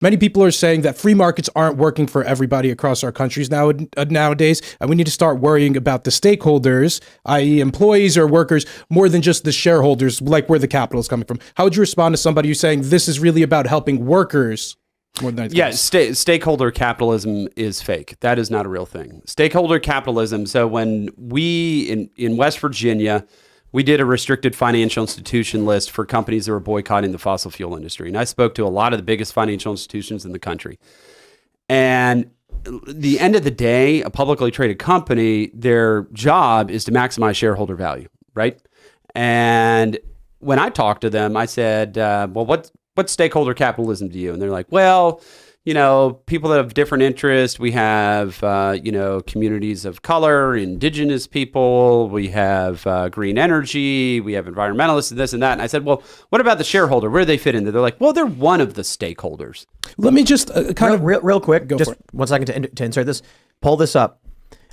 Many people are saying that free markets aren't working for everybody across our countries nowadays, and we need to start worrying about the stakeholders, i.e. employees or workers, more than just the shareholders, like where the capital is coming from. How would you respond to somebody who's saying this is really about helping workers more than anything else? Stakeholder capitalism is fake. That is not a real thing. Stakeholder capitalism, so when we, in West Virginia, we did a restricted financial institution list for companies that were boycotting the fossil fuel industry. And I spoke to a lot of the biggest financial institutions in the country. And at the end of the day, a publicly traded company, their job is to maximize shareholder value, right? And when I talked to them, I said, well, what's stakeholder capitalism to you? And they're like, well, people that have different interests. We have, communities of color, indigenous people. We have green energy. We have environmentalists and this and that. And I said, well, what about the shareholder? Where do they fit in there? They're like, well, they're one of the stakeholders. Let me just real quick, go just for it. 1 second to insert this. Pull this up.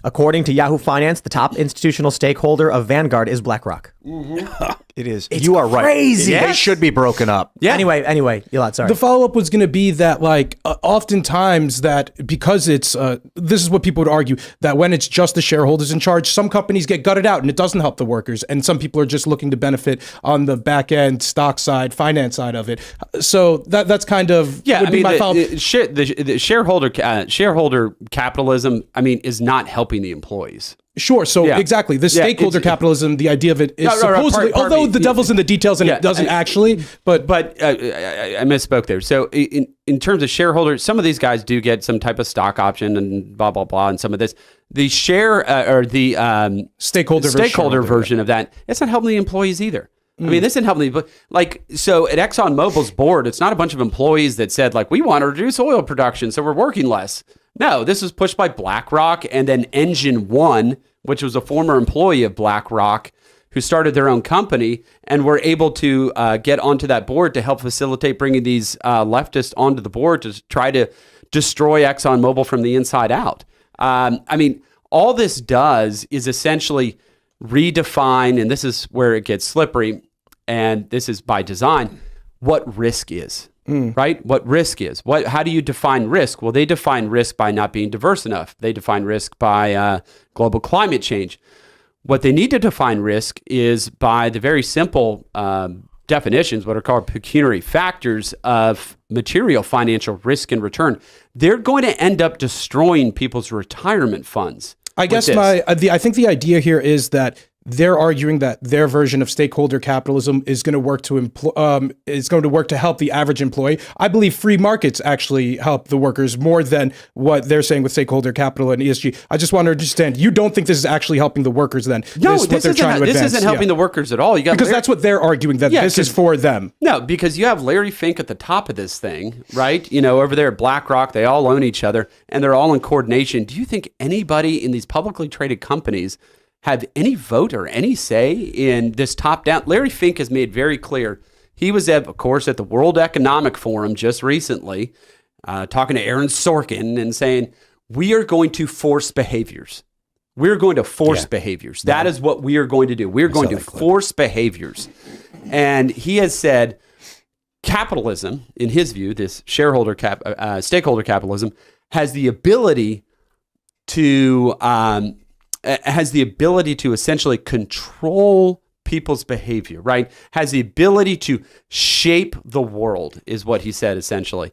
According to Yahoo Finance, the top institutional stakeholder of Vanguard is BlackRock. Mm-hmm. It is. You are right. Crazy. They should be broken up. Yeah. Anyway, Elad, sorry. The follow-up was going to be that, oftentimes that because it's, this is what people would argue, that when it's just the shareholders in charge, some companies get gutted out and it doesn't help the workers. And some people are just looking to benefit on the back end, stock side, finance side of it. So that's kind of my follow-up. The shareholder capitalism, is not helping the employees. Sure. So exactly, the stakeholder capitalism, the idea of it is supposedly, although the devil's in the details and it doesn't actually, but I misspoke there. So in terms of shareholders, some of these guys do get some type of stock option and blah, blah, blah. And some of this, the share or the stakeholder version of that, it's not helping the employees either. This isn't helping the, so at ExxonMobil's board, it's not a bunch of employees that said we want to reduce oil production, so we're working less. No, this was pushed by BlackRock and then Engine One, which was a former employee of BlackRock who started their own company and were able to get onto that board to help facilitate bringing these leftists onto the board to try to destroy ExxonMobil from the inside out. All this does is essentially redefine, and this is where it gets slippery, and this is by design, what risk is. Right? What risk is. How do you define risk? Well, they define risk by not being diverse enough. They define risk by global climate change. What they need to define risk is by the very simple definitions, what are called pecuniary factors of material financial risk and return. They're going to end up destroying people's retirement funds. I guess I think the idea here is that they're arguing that their version of stakeholder capitalism is going to work to help the average employee. I believe free markets actually help the workers more than what they're saying with stakeholder capital and ESG. I just want to understand, you don't think this is actually helping the workers then? No, this isn't helping the workers at all. Because that's what they're arguing, that this is for them. No, because you have Larry Fink at the top of this thing, right? Over there at BlackRock, they all own each other and they're all in coordination. Do you think anybody in these publicly traded companies have any vote or any say in this top-down? Larry Fink has made very clear. He was, of course, at the World Economic Forum just recently, talking to Aaron Sorkin and saying, we are going to force behaviors. We're going to force behaviors. That is what we are going to do. We're going to force behaviors. And he has said capitalism, in his view, this stakeholder capitalism, has the ability to essentially control people's behavior, right? Has the ability to shape the world, is what he said essentially.